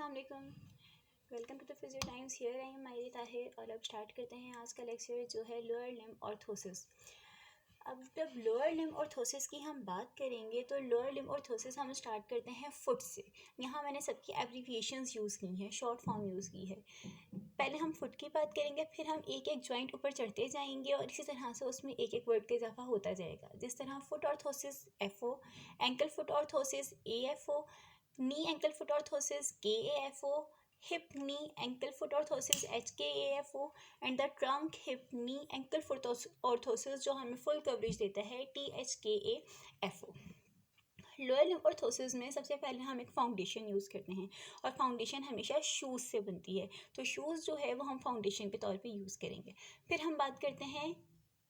अस्सलाम वालेकुम, welcome to the physio times. Here I am Mairi Tahir और अब स्टार्ट करते हैं आज का लेक्चर जो है लोअर लिम्ब ऑर्थोसिस। अब जब लोअर लिम्ब ऑर्थोसिस की हम बात करेंगे तो लोअर लिम्ब ऑर्थोसिस हम स्टार्ट करते हैं फुट से। यहाँ मैंने सबकी एब्रीविएशंस यूज़ की हैं, शॉर्ट फॉर्म यूज़ की है। पहले हम फुट की बात करेंगे, फिर हम एक एक जॉइंट ऊपर चढ़ते जाएंगे और इसी तरह से उसमें एक एक वर्ड का इजाफा होता जाएगा। जिस तरह foot orthosis FO, ankle foot orthosis AFO, knee ankle foot orthosis KAFO, hip knee ankle foot orthosis HKAFO and the trunk hip knee ankle foot orthosis जो हमें फुल कवरेज देता है THKAFO। लोअर लिम्ब ऑर्थोसिस में सबसे पहले हम एक foundation use करते हैं और फाउंडेशन हमेशा शूज़ से बनती है, तो शूज़ जो है वो हम फाउंडेशन के तौर पे यूज़ करेंगे। फिर हम बात करते हैं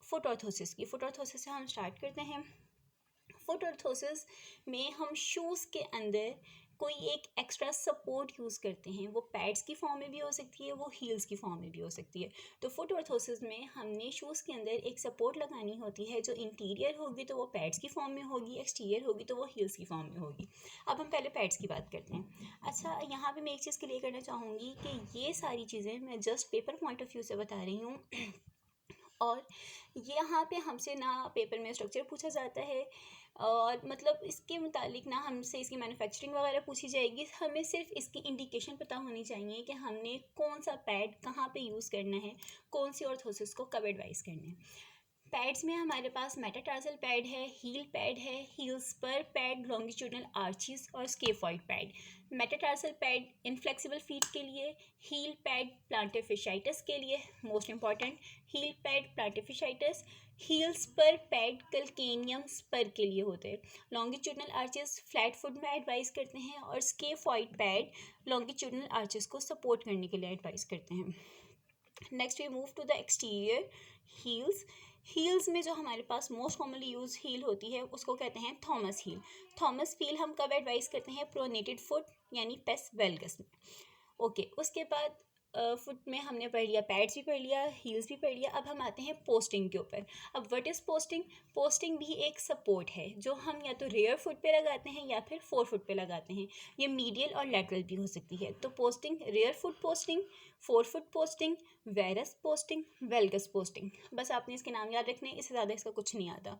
फुट ऑर्थोसिस की। फुट ऑर्थोसिस से हम स्टार्ट करते हैं। फुट ऑर्थोसिस में हम शूज़ के अंदर कोई एक एक्स्ट्रा सपोर्ट यूज़ करते हैं। वो पैड्स की फॉर्म में भी हो सकती है, वो हील्स की फॉर्म में भी हो सकती है। तो फुट ऑर्थोसिस में हमने शूज़ के अंदर एक सपोर्ट लगानी होती है जो इंटीरियर होगी तो वो पैड्स की फॉर्म में होगी, एक्सटीरियर होगी तो वो हील्स की फॉर्म में होगी। अब हम पहले पैड्स की बात करते हैं। अच्छा, यहाँ पे मैं एक चीज़ क्लियर करना चाहूँगी कि ये सारी चीज़ें मैं just paper point of view से बता रही हूँ और यहाँ पे हमसे ना पेपर में स्ट्रक्चर पूछा जाता है और मतलब इसके मुतालिक ना हमसे इसकी मैन्युफैक्चरिंग वगैरह पूछी जाएगी। हमें सिर्फ इसकी इंडिकेशन पता होनी चाहिए कि हमने कौन सा पैड कहाँ पे यूज़ करना है, कौन सी ऑर्थोसिस को कब एडवाइस करना है। पैड्स में हमारे पास मेटाटार्सल पैड है, हील पैड है, हील्स पर पैड, लॉन्गिट्यूडनल आर्चेस और scaphoid pad. Metatarsal pad inflexible feet के लिए, हील पैड प्लांटर fasciitis के लिए, most important heel pad plantar fasciitis, heels पर पैड कल्केनियम स्पर के लिए होते हैं। लॉन्गिट्यूडनल आर्चेस फ्लैट फुट में एडवाइस करते हैं और स्केफॉइड पैड लॉन्गिट्यूडनल आर्चेस को सपोर्ट करने के लिए एडवाइस करते हैं। Next we move to the exterior heels. Heels में जो हमारे पास मोस्ट कॉमनली यूज हील होती है उसको कहते हैं थॉमस हील। थॉमस हील हम कब एडवाइस करते हैं? प्रोनेटेड फुट यानी पेस वेल्गस में। ओके, उसके बाद फुट में हमने पढ़ लिया, पैड्स भी पढ़ लिया, हील्स भी पढ़ लिया। अब हम आते हैं पोस्टिंग के ऊपर। अब व्हाट इज़ पोस्टिंग? पोस्टिंग भी एक सपोर्ट है जो हम या तो रेयर फुट पे लगाते हैं या फिर फोर फुट पे लगाते हैं। ये मीडियल और लैटरल भी हो सकती है। तो posting, rear foot posting, fore foot posting, varus posting, valgus posting, बस आपने इसके नाम याद रखने, इससे ज़्यादा इसका कुछ नहीं आता।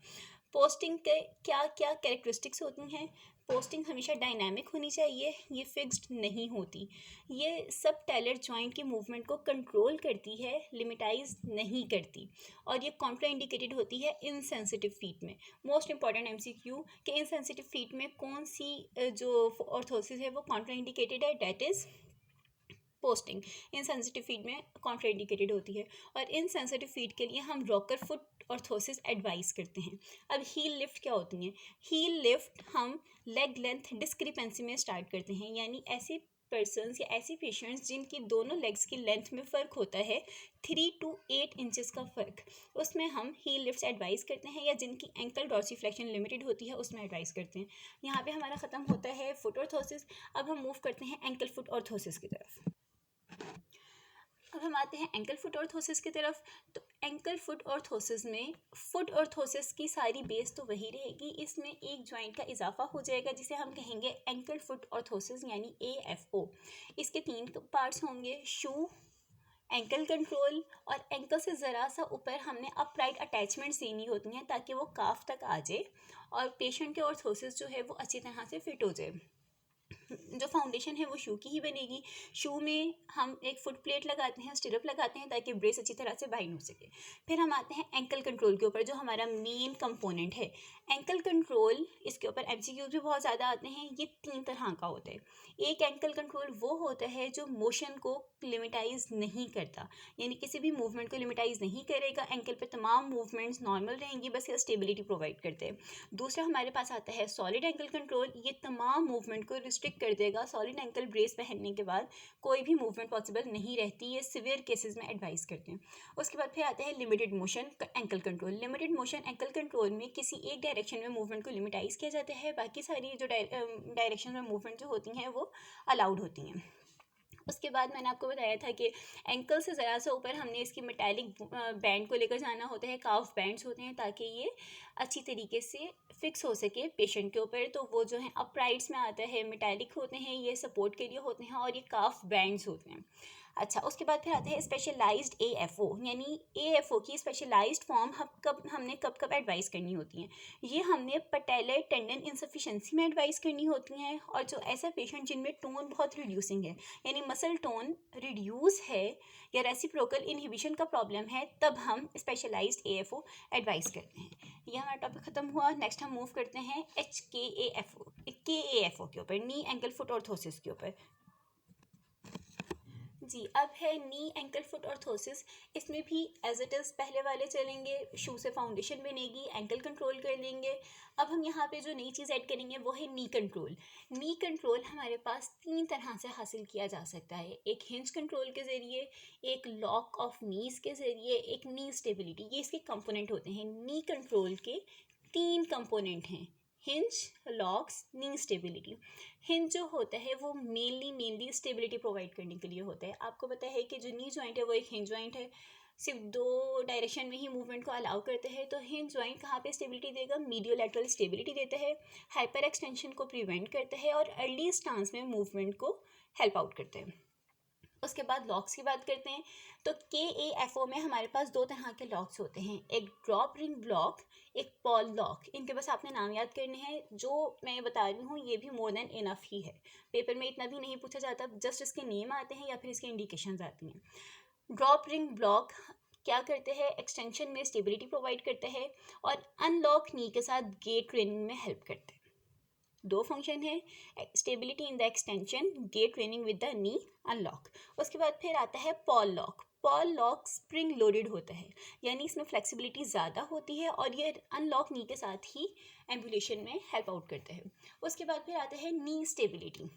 पोस्टिंग के क्या क्या कैरेक्टरिस्टिक्स होती हैं? पोस्टिंग हमेशा डायनामिक होनी चाहिए, ये फिक्स्ड नहीं होती। ये सब टेलर जॉइंट की मूवमेंट को कंट्रोल करती है, लिमिटाइज नहीं करती और ये कॉन्ट्रा इंडिकेटेड होती है इनसेंसिटिव फीट में। मोस्ट इंपॉर्टेंट MCQ कि इनसेंसिटिव फीट में कौन सी जो ऑर्थोसिस है वो कॉन्ट्रा इंडिकेटेड है, that is posting. Insensitive feet में कॉन्ट्रा इंडिकेटेड होती है और इनसेंसिटिव फीट के लिए हम रॉकर फुट ऑर्थोसिस एडवाइस करते हैं। अब हील लिफ्ट क्या होती हैं? हील लिफ्ट हम लेग लेंथ डिस्क्रिपेंसी में स्टार्ट करते हैं, यानी ऐसे पर्सनस या ऐसी पेशेंट्स जिनकी दोनों लेग्स की लेंथ में फ़र्क होता है 3 to 8 इंचेस का फ़र्क, उसमें हम हील लिफ्ट्स एडवाइस करते हैं, या जिनकी एंकल डॉर्सीफ्लेक्शन लिमिटेड होती है उसमें एडवाइस करते हैं। यहाँ पे हमारा ख़त्म होता है फुट ऑर्थोसिस। अब हम मूव करते हैं एंकल फुट ऑर्थोसिस की तरफ। अब हम आते हैं एंकल फुट ऑर्थोसिस की तरफ। तो एंकल फुट ऑर्थोसिस में फुट ऑर्थोसिस की सारी बेस तो वही रहेगी, इसमें एक जॉइंट का इजाफा हो जाएगा जिसे हम कहेंगे एंकल फुट ऑर्थोसिस यानी AFO। इसके 3 पार्ट्स होंगे, शू, एंकल कंट्रोल और एंकल से ज़रा सा ऊपर हमने अपराइट अटैचमेंट्स देनी होती हैं ताकि वो काफ तक आ जाए और पेशेंट के ऑर्थोसिस जो है वो अच्छी तरह से फिट हो जाए। जो फाउंडेशन है वो शू की ही बनेगी। शू में हम एक फुट प्लेट लगाते हैं, स्टिरअप लगाते हैं ताकि ब्रेस अच्छी तरह से बाइंड हो सके। फिर हम आते हैं एंकल कंट्रोल के ऊपर जो हमारा मेन कंपोनेंट है। एंकल कंट्रोल, इसके ऊपर MCQs भी बहुत ज़्यादा आते हैं। ये 3 तरह का होता है। एक एंकल कंट्रोल वो होता है जो मोशन को लिमिटाइज नहीं करता, यानी किसी भी मूवमेंट को लिमिटाइज नहीं करेगा। एंकल पे तमाम मूवमेंट्स नॉर्मल रहेंगी, बस ये स्टेबिलिटी प्रोवाइड करते हैं। दूसरा हमारे पास आता है सॉलिड एंकल कंट्रोल। ये तमाम मूवमेंट को रिस्ट्रिक्ट कर देगा। सॉलिड एंकल ब्रेस पहनने के बाद कोई भी मूवमेंट पॉसिबल नहीं रहती, ये सिवियर केसेस में एडवाइस करते हैं। उसके बाद फिर आते हैं limited motion ankle control. Limited motion ankle control में किसी एक डायरेक्शन में मूवमेंट को लिमिटाइज किया जाता है, बाकी सारी जो डायरेक्शन में मूवमेंट जो होती हैं वो अलाउड होती हैं। उसके बाद मैंने आपको बताया था कि एंकल से ज़रा सा ऊपर हमने इसकी मेटालिक बैंड को लेकर जाना होता है, काफ बैंड्स होते हैं ताकि ये अच्छी तरीके से फिक्स हो सके पेशेंट के ऊपर, तो वो जो है अपराइट्स में आता है, मेटालिक होते हैं, ये सपोर्ट के लिए होते हैं और ये काफ बैंड्स होते हैं। अच्छा, उसके बाद फिर आते हैं स्पेशलाइज्ड AFO, यानी AFO की स्पेशलाइज्ड फॉर्म हमने कब कब एडवाइस करनी होती है। ये हमने पटेलर टेंडन इनसफिशेंसी में एडवाइस करनी होती हैं, और जो ऐसा पेशेंट जिनमें टोन बहुत रिड्यूसिंग है, यानी मसल टोन रिड्यूस है या रेसिप्रोकल इनहिबिशन का प्रॉब्लम है, तब हम स्पेशलाइज्ड AFO एडवाइस करते हैं। ये हमारा टॉपिक खत्म हुआ। नेक्स्ट हम मूव करते हैं KAFO के ऊपर, नी एंकल फुट ऑर्थोसिस के ऊपर। जी, अब है नी एंकल फुट ऑर्थोसिस। इसमें भी एज इट इज़ पहले वाले चलेंगे, शू से फाउंडेशन बनेगी, एंकल कंट्रोल कर लेंगे। अब हम यहाँ पे जो नई चीज़ ऐड करेंगे वो है नी कंट्रोल। नी कंट्रोल हमारे पास 3 तरह से हासिल किया जा सकता है, एक हिंज कंट्रोल के ज़रिए, एक लॉक ऑफ नीज के ज़रिए, एक नी स्टेबिलिटी। ये इसके कंपोनेंट होते हैं। नी कंट्रोल के 3 कंपोनेंट हैं, हिंज, लॉक्स, नी स्टेबिलिटी। हिंज जो होता है वो मेनली स्टेबिलिटी प्रोवाइड करने के लिए होता है। आपको पता है कि जो नी जॉइंट है वो एक हिंज जॉइंट है, सिर्फ 2 डायरेक्शन में ही मूवमेंट को अलाउ करते हैं। तो हिंज जॉइंट कहाँ पे स्टेबिलिटी देगा? मीडियोलैटरल स्टेबिलिटी देता है, हाइपर एक्सटेंशन को प्रिवेंट करता है और अर्ली स्टांस में मूवमेंट को हेल्प आउट करते हैं। उसके बाद लॉक्स की बात करते हैं, तो KAFO में हमारे पास 2 तरह के लॉक्स होते हैं, एक ड्रॉप रिंग ब्लॉक, एक पॉल लॉक। इनके बस आपने नाम याद करने हैं। जो मैं बता रही हूँ ये भी मोर देन इनफ ही है, पेपर में इतना भी नहीं पूछा जाता, जस्ट इसके नेम आते हैं या फिर इसके इंडिकेशंस आती हैं। ड्रॉप रिंग ब्लॉक क्या करते हैं? एक्सटेंशन में स्टेबिलिटी प्रोवाइड करते हैं और अनलॉक नी के साथ गेट ट्रेनिंग में हेल्प करते हैं। 2 फंक्शन है, stability in the extension, gait training with the knee, unlock. उसके बाद फिर आता है pawl lock. Pawl lock spring loaded होता है, यानी इसमें फ्लेक्सिबिलिटी ज़्यादा होती है और ये अनलॉक नी के साथ ही एम्बुलेशन में हेल्प आउट करता है। उसके बाद फिर आता है नी स्टेबिलिटी।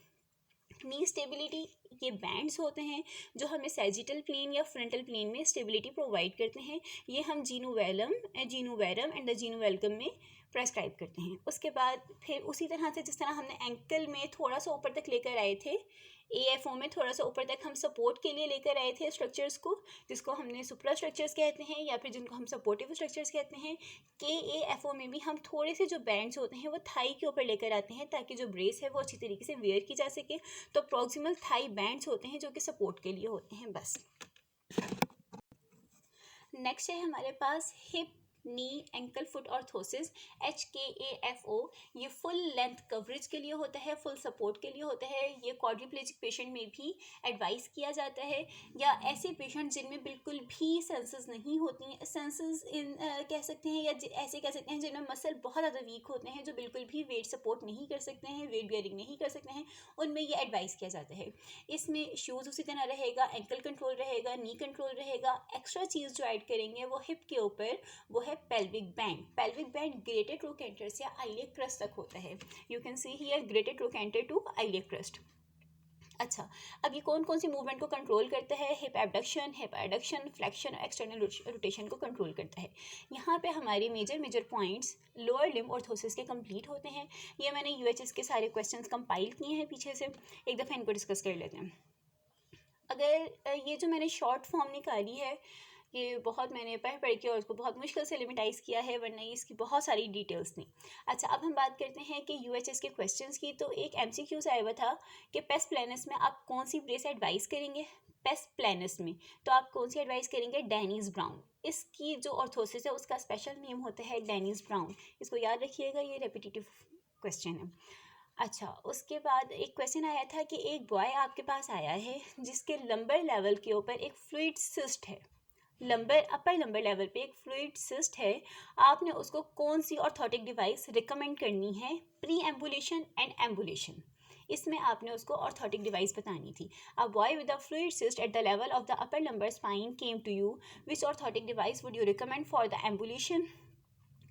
नी स्टेबिलिटी ये बैंड्स होते हैं जो हमें सैजिटल प्लेन या फ्रंटल प्लेन में स्टेबिलिटी प्रोवाइड करते हैं। ये हम जीनोवेलम एंड द जीनोवेलकम में प्रेस्क्राइब करते हैं। उसके बाद फिर उसी तरह से जिस तरह हमने एंकल में थोड़ा सा ऊपर तक लेकर आए थे, AFO में थोड़ा सा ऊपर तक हम सपोर्ट के लिए लेकर आए थे स्ट्रक्चर्स को, जिसको हमने सुप्रा स्ट्रक्चर्स कहते हैं या फिर जिनको हम सपोर्टिव स्ट्रक्चर्स कहते हैं। KAFO में भी हम थोड़े से जो बैंड्स होते हैं वो थाई के ऊपर लेकर आते हैं ताकि जो ब्रेस है वो अच्छी तरीके से वेयर की जा सके। तो प्रॉक्सिमल थाई बैंड्स होते हैं जो कि सपोर्ट के लिए होते हैं। बस नेक्स्ट है हमारे पास हिप नी एंकल फुट ऑर्थोसिस, HKAFO। ये फुल लेंथ कवरेज के लिए होता है, फुल सपोर्ट के लिए होता है। ये क्वाड्रिप्लेजिक पेशेंट में भी एडवाइस किया जाता है, या ऐसे पेशेंट जिनमें बिल्कुल भी सेंसेस नहीं होती हैं, सेंसेस इन कह सकते हैं, या ऐसे कह सकते हैं जिनमें मसल बहुत ज़्यादा वीक होते हैं, जो बिल्कुल भी वेट सपोर्ट नहीं कर सकते हैं, वेट बियरिंग नहीं कर सकते हैं, उनमें ये एडवाइस किया जाता है। इसमें शूज़ उसी तरह रहेगा, एंकल कंट्रोल रहेगा, नी कंट्रोल रहेगा। एक्स्ट्रा चीज़ जो ऐड करेंगे वो हिप के ऊपर, वो है pelvic band. Pelvic band greater trochanter से आइलियक क्रस्ट तक होता है। You can see here greater trochanter to iliac crest. अच्छा, अब ये कौन कौन सी मूवमेंट को कंट्रोल करता है? Hip abduction, hip adduction, flexion और एक्सटर्नल रोटेशन को कंट्रोल करता है। यहाँ पे हमारे major points lower limb orthosis के कंप्लीट होते हैं। ये मैंने UHS के सारे क्वेश्चंस कंपाइल किए हैं पीछे से, एक दफ़ा इनको डिस्कस कर लेते हैं। अगर ये जो मैंने शॉर्ट फॉर्म निकाली है, ये बहुत मैंने पढ़ के और उसको बहुत मुश्किल से लिमिटाइज़ किया है, वरना इसकी बहुत सारी डिटेल्स थी। अच्छा, अब हम बात करते हैं कि UHS के क्वेश्चंस की। तो एक MCQ से आया हुआ था कि पेस प्लेनस में आप कौन सी ब्रेस एडवाइस करेंगे? पेस प्लेनस में तो आप कौन सी एडवाइस करेंगे? Denis Browne. इसकी जो ऑर्थोसिस है उसका स्पेशल नेम होता है डेनिस ब्राउन। इसको याद रखिएगा, ये रेपिटेटिव क्वेश्चन है। अच्छा, उसके बाद एक क्वेश्चन आया था कि एक बॉय आपके पास आया है जिसके लंबर लेवल के ऊपर एक फ्लूइड सिस्ट है, अपर लंबर लेवल पे एक फ्लूइड सिस्ट है। आपने उसको कौन सी ऑर्थोटिक डिवाइस रिकमेंड करनी है प्री एम्बुलेशन एंड एम्बुलेशन? इसमें आपने उसको ऑर्थोटिक डिवाइस बतानी थी। A boy with a fluid cyst at the level of the upper lumbar spine came to you, which orthotic device would you recommend for the ambulation?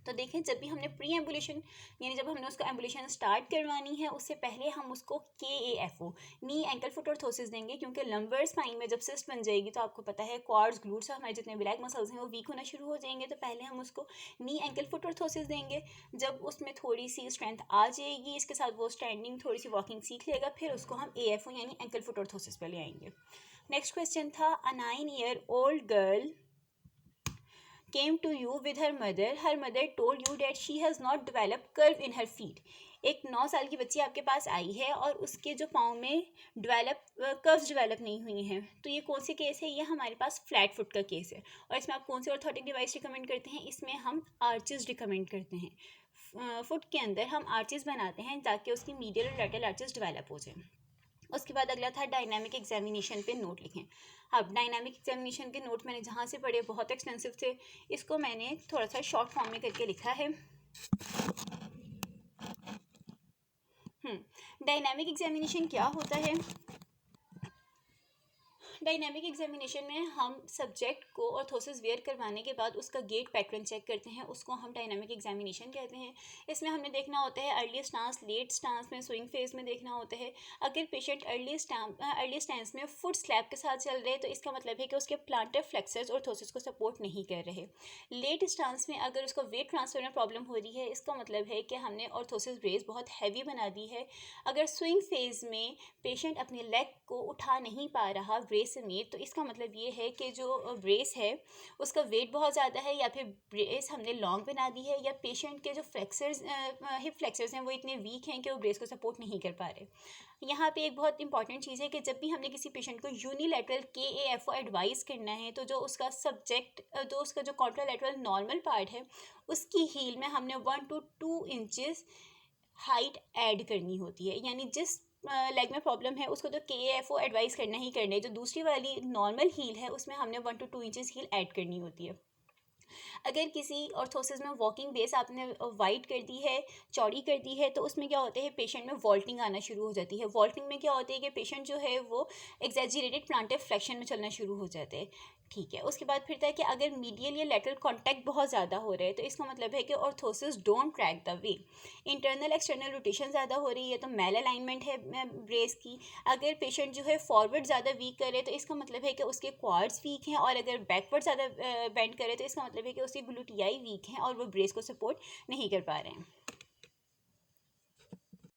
तो देखें, जब भी हमने प्री एम्बुलेशन यानी जब हमने उसको एम्बुलेशन स्टार्ट करवानी है, उससे पहले हम उसको KAFO नी एंकल फुट ऑर्थोसिस देंगे, क्योंकि लंबर स्पाइन में जब सिस्ट बन जाएगी तो आपको पता है क्वाड्स, ग्लूट्स और हमारे जितने ब्लैक मसल्स हैं वो वीक होना शुरू हो जाएंगे। तो पहले हम उसको नी एंकल फुट ऑर्थोसिस देंगे। जब उसमें थोड़ी सी स्ट्रेंथ आ जाएगी, इसके साथ वो स्टैंडिंग थोड़ी सी वॉकिंग सीख लेगा, फिर उसको हम AFO यानी एंकल फुट ऑर्थोसिस पर ले आएंगे। नेक्स्ट क्वेश्चन था, अ 9 year old girl came to you with her mother. Her mother told you that she has not developed curve in her feet. एक 9 साल की बच्ची आपके पास आई है और उसके जो पाँव में कर्व्स डेवलप नहीं हुई हैं, तो ये कौन सी केस है? ये हमारे पास फ्लैट फुट का केस है। और इसमें आप कौन सी ऑर्थोटिक डिवाइस रिकमेंड करते हैं? इसमें हम आर्चेस रिकमेंड करते हैं। फुट के अंदर हम आर्चेस बनाते हैं ताकि उसकी मीडियल और लैटरल आर्चेस डेवलप हो जाए। उसके बाद अगला था डायनामिक एग्जामिनेशन पे नोट लिखें। अब डायनामिक एग्जामिनेशन के नोट मैंने जहाँ से पढ़े बहुत एक्सटेंसिव थे, इसको मैंने थोड़ा सा शॉर्ट फॉर्म में करके लिखा है। डायनामिक एग्जामिनेशन क्या होता है? डायनामिक एग्जामिनेशन में हम सब्जेक्ट को ऑर्थोसिस वेयर करवाने के बाद उसका गेट पैटर्न चेक करते हैं, उसको हम डायनामिक एग्जामिनेशन कहते हैं। इसमें हमने देखना होता है अर्ली स्टांस, लेट स्टांस में, स्विंग फेज में देखना होता है। अगर पेशेंट अर्ली स्टांस में फुट स्लैप के साथ चल रहे तो इसका मतलब है कि उसके प्लांटर फ्लेक्सर्स ऑर्थोसिस को सपोर्ट नहीं कर रहे। लेट स्टांस में अगर उसको वेट ट्रांसफर में प्रॉब्लम हो रही है, इसका मतलब है कि हमने ऑर्थोसिस ब्रेस बहुत हैवी बना दी है। अगर स्विंग फेज में पेशेंट अपने लेग को उठा नहीं पा रहा ब्रेस समेत, तो इसका मतलब ये है कि जो ब्रेस है उसका वेट बहुत ज़्यादा है, या फिर ब्रेस हमने लॉन्ग बना दी है, या पेशेंट के जो फ्लेक्सर्स हिप फ्लेक्सर्स हैं वो इतने वीक हैं कि वो ब्रेस को सपोर्ट नहीं कर पा रहे। यहाँ पे एक बहुत इंपॉर्टेंट चीज़ है कि जब भी हमने किसी पेशेंट को यूनिलैटरल KAFO एडवाइस करना है, तो जो उसका जो कॉन्ट्रालैटरल नॉर्मल पार्ट है उसकी हील में हमने 1 to 2 इंचेस हाइट ऐड करनी होती है। यानी जिस लेग में प्रॉब्लम है उसको तो KAFO एडवाइस करना ही करना है, जो दूसरी वाली नॉर्मल हील है उसमें हमने 1 to 2 इंचेस हील ऐड करनी होती है। अगर किसी ऑर्थोसिस में वॉकिंग बेस आपने वाइड कर दी है, चौड़ी कर दी है, तो उसमें क्या होता है, पेशेंट में वॉल्टिंग आना शुरू हो जाती है। वॉल्टिंग में क्या होता है कि पेशेंट जो है वो एग्जैजरेटेड प्लांटर फ्लेक्शन में चलना शुरू हो जाते हैं। ठीक है, उसके बाद फिर था कि अगर मीडियल या लेटरल कॉन्टैक्ट बहुत ज़्यादा हो रहा है तो इसका मतलब है कि orthosis don't track the way. Internal external rotation ज़्यादा हो रही है तो मेल अलाइनमेंट है ब्रेस की। अगर पेशेंट जो है फॉरवर्ड ज़्यादा वीक करे तो इसका मतलब है कि उसके क्वाड्स वीक हैं, और अगर बैकवर्ड ज़्यादा बेंड करे तो इसका मतलब है कि उसकी ग्लूटियाई वीक हैं और वो ब्रेस को सपोर्ट नहीं कर पा रहे हैं।